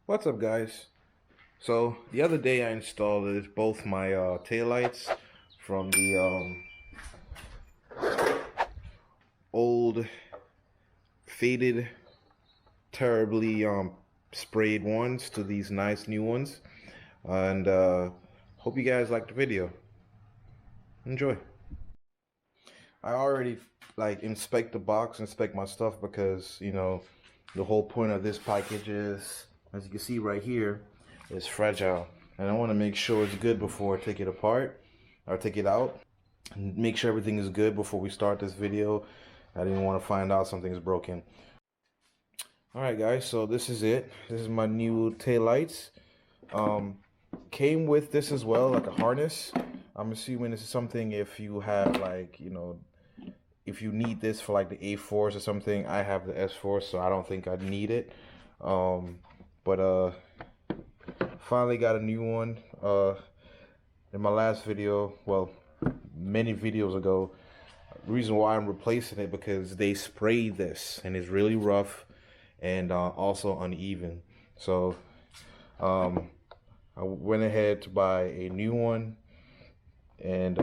What's up, guys? So the other day I installed both my taillights from the old faded, terribly sprayed ones to these nice new ones, and hope you guys liked the video. Enjoy. I already like inspect the box, inspect my stuff because the whole point of this package is, as you can see right here, is fragile, and I want to make sure it's good before I take it apart or take it out, and make sure everything is good before we start this video. I didn't want to find out something's broken. All right, guys. So this is it. This is my new taillights. Um, Came with this as well, like a harness. I'm assuming this is something if you have like if you need this for like the A4s or something. I have the S4, so I don't think I'd need it. But finally got a new one. In my last video, well, many videos ago, the reason why I'm replacing it because they sprayed this and it's really rough and also uneven. So I went ahead to buy a new one, and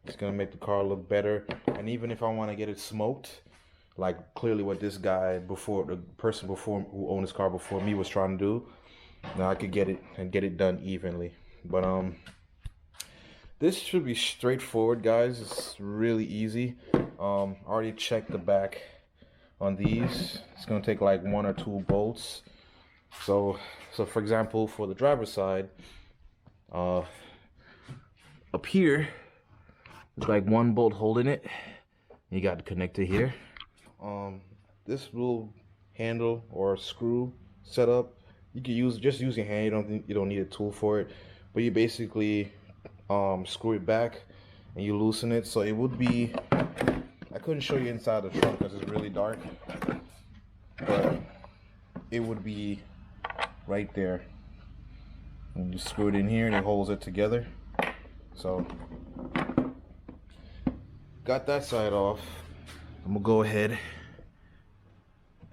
it's gonna make the car look better. And even if I want to get it smoked, like clearly what this guy before, the person before who owned this car before me was trying to do, now I could get it and get it done evenly. But this should be straightforward, guys. It's really easy. Already checked the back on these. It's gonna take like 1 or 2 bolts. So for example, for the driver's side, up here, it's like 1 bolt holding it. You got to connect it here. This little handle or screw setup, you can just use your hand. You don't need a tool for it, but you basically screw it back and you loosen it. So it would be, I couldn't show you inside the trunk because it's really dark, but it would be right there. And you screw it in here and it holds it together. So got that side off. I'm gonna go ahead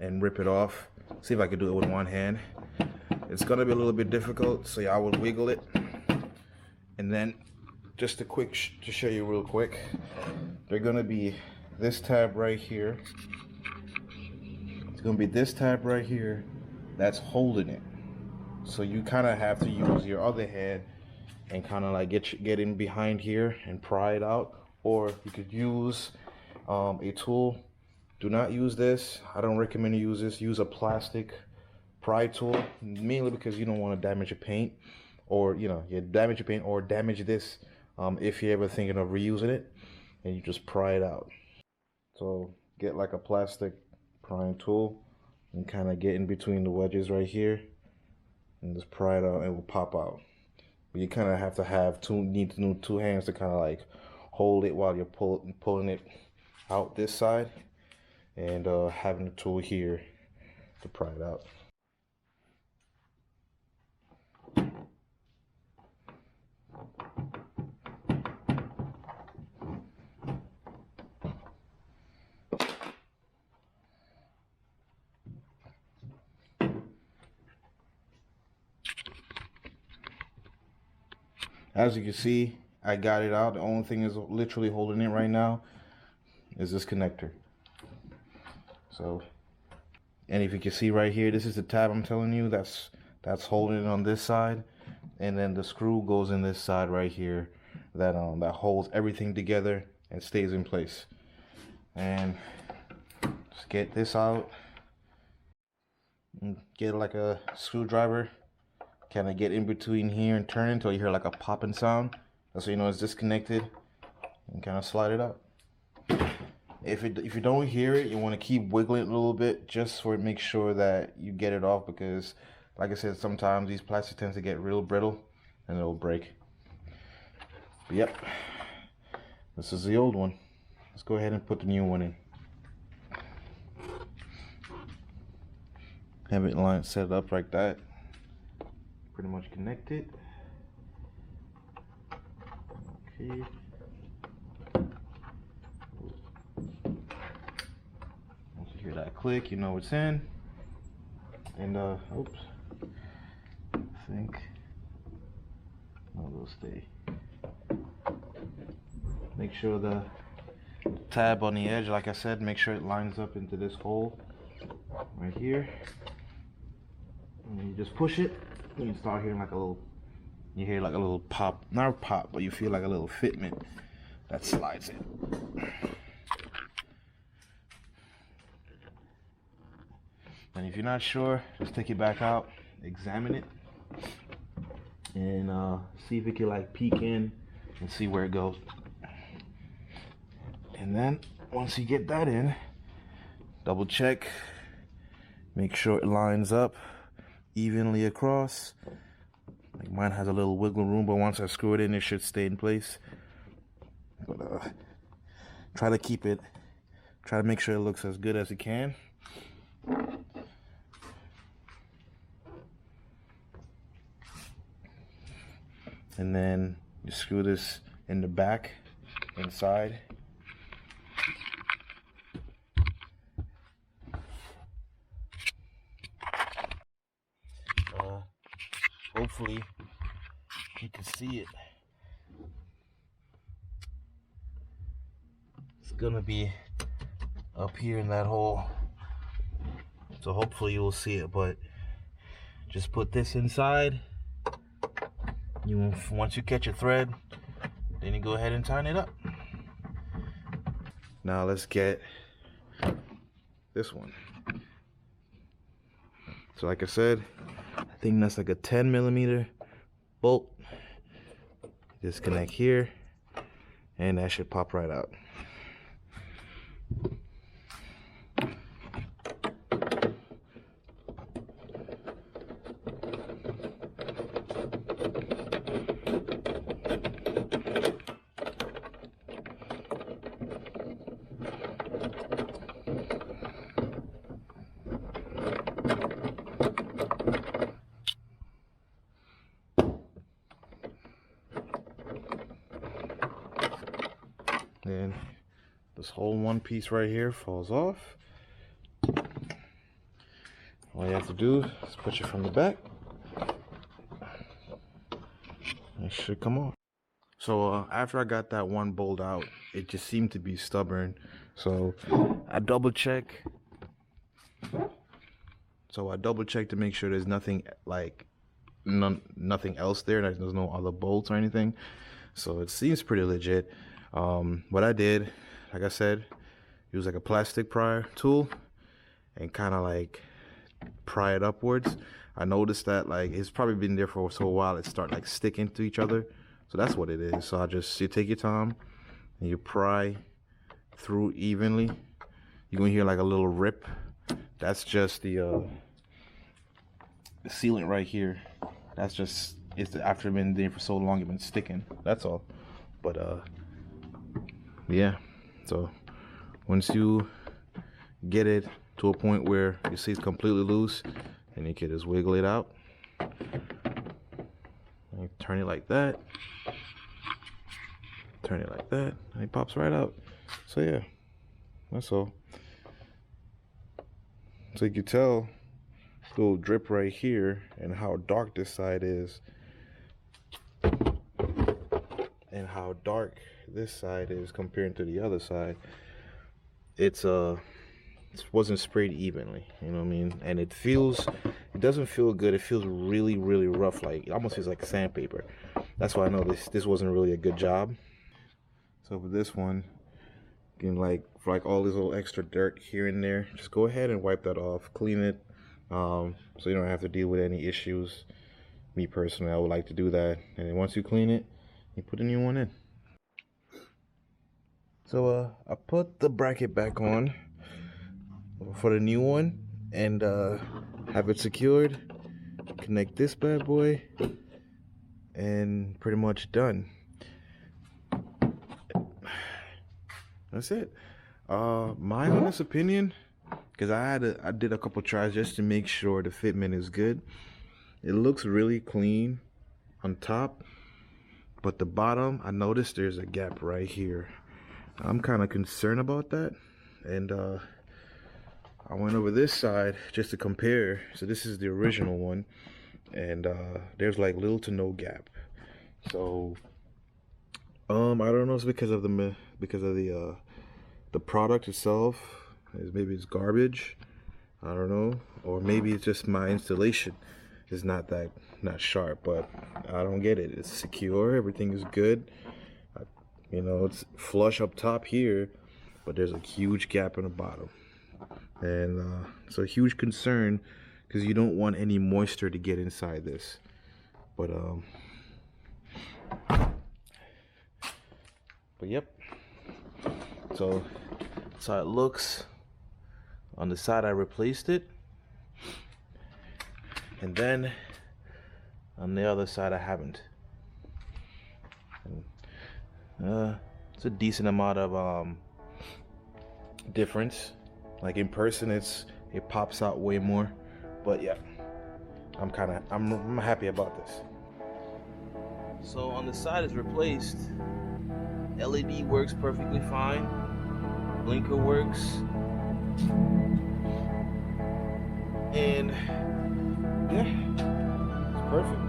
and rip it off. See if I can do it with one hand. It's gonna be a little bit difficult, so yeah, I will wiggle it. And then just to show you real quick, they're gonna be this tab right here. It's gonna be this tab right here that's holding it. So you kind of have to use your other hand and kind of like get in behind here and pry it out, or you could use a tool. Do not use this. I don't recommend you use this. Use a plastic pry tool, mainly because you don't want to damage your paint, or you damage your paint or damage this if you're ever thinking of reusing it, and you just pry it out. So get like a plastic prying tool and kind of get in between the wedges right here and just pry it out, and it will pop out. But you kind of have to have need two hands to kind of like hold it while you're pulling it out this side, and having the tool here to pry it out. As you can see, I got it out. The only thing is literally holding it right now is this connector. So, and if you can see right here, this is the tab I'm telling you, that's holding it on this side, and then the screw goes in this side right here that holds everything together and stays in place. And just get this out and get like a screwdriver, kind of get in between here and turn until you hear like a popping sound. That's so you know it's disconnected, and kind of slide it out. If you don't hear it, you want to keep wiggling it a little bit just for it, make sure that you get it off, because like I said, sometimes these plastics tend to get real brittle and it'll break. But yep, this is the old one. Let's go ahead and put the new one in. Have it set up like that. Pretty much connected. Okay. Once you hear that click, you know it's in. And oops, I think will stay. Make sure the tab on the edge, like I said, make sure it lines up into this hole right here. And you just push it, and you start hearing like a little, you hear like a little pop, not pop, but you feel like a little fitment that slides in. And if you're not sure, just take it back out, examine it, and see if it can like peek in and see where it goes. And then once you get that in, double check, make sure it lines up evenly across. Like mine has a little wiggle room, but once I screw it in, it should stay in place. But try to make sure it looks as good as it can. And then you screw this in the back, inside. Hopefully you can see it. It's gonna be up here in that hole. So hopefully you will see it, but just put this inside. Once you catch a thread, then you go ahead and tighten it up. Now let's get this one. So like I said, I think that's like a 10mm bolt. Disconnect here, and that should pop right out. Then this whole one piece right here falls off. All you have to do is push it from the back. It should come off. So after I got that one bolt out, it just seemed to be stubborn. So I double check. To make sure there's nothing like nothing else there. There's no other bolts or anything. So it seems pretty legit. What I did, like I said, use like a plastic pry tool and kind of like pry it upwards. I noticed that like it's probably been there for so a while it start like sticking to each other. So that's what it is. So you take your time and you pry through evenly. You're gonna hear like a little rip. That's just the sealant right here. That's just after it's been there for so long, it's been sticking. That's all. But yeah. So once you get it to a point where you see it's completely loose, and you can just wiggle it out. And turn it like that. Turn it like that, and it pops right out. So yeah, that's all. So you can tell the little drip right here and how dark this side is, and how dark this side is compared to the other side. It wasn't sprayed evenly, you know what I mean? And it doesn't feel good. It feels really, really rough. Like it almost feels like sandpaper. That's why I know this wasn't really a good job. So for this one, you can for all this little extra dirt here and there, just go ahead and wipe that off, clean it, so you don't have to deal with any issues. Me personally, I would like to do that. And then once you clean it, you put a new one in. So I put the bracket back on for the new one, and have it secured. Connect this bad boy, and pretty much done. That's it. My honest opinion, because I did a couple tries just to make sure the fitment is good. It looks really clean on top, but the bottom, I noticed there's a gap right here. I'm kind of concerned about that, and I went over this side just to compare. So this is the original one, and there's like little to no gap. So I don't know. It's because of the product itself. Maybe it's garbage. I don't know, or maybe it's just my installation is not sharp. But I don't get it. It's secure. Everything is good. You know, it's flush up top here, but there's a huge gap in the bottom, and it's a huge concern because you don't want any moisture to get inside this. But yep. So that's how it looks. On the side I replaced it, and then on the other side I haven't. It's a decent amount of difference. Like in person, it pops out way more. But yeah, I'm happy about this. So on the side is replaced. LED works perfectly fine. Blinker works. And yeah, it's perfect.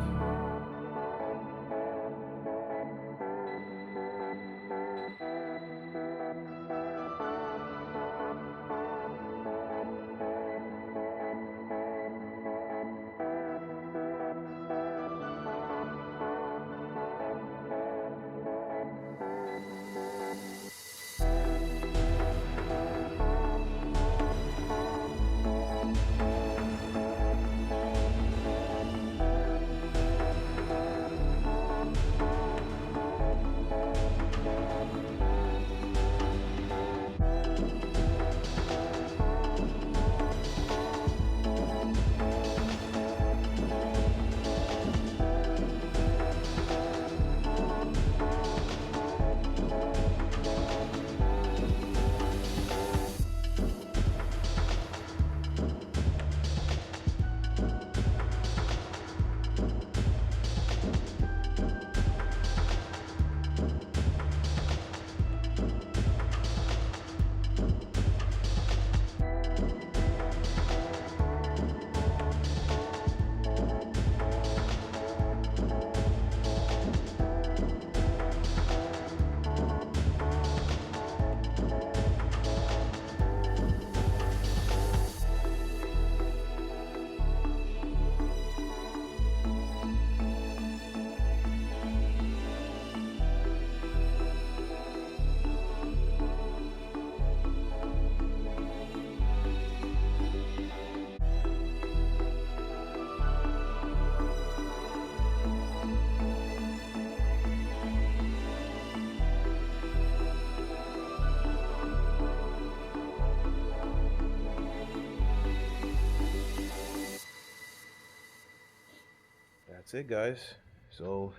That's it, guys. So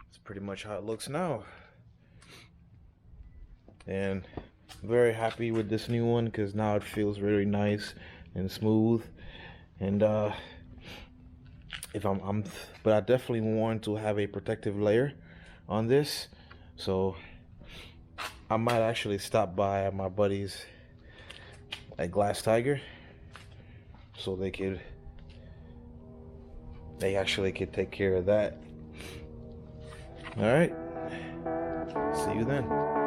it's pretty much how it looks now, and I'm very happy with this new one because now it feels really nice and smooth. And but I definitely want to have a protective layer on this, so I might actually stop by at my buddies at Glass Tiger so they actually could take care of that. All right, see you then.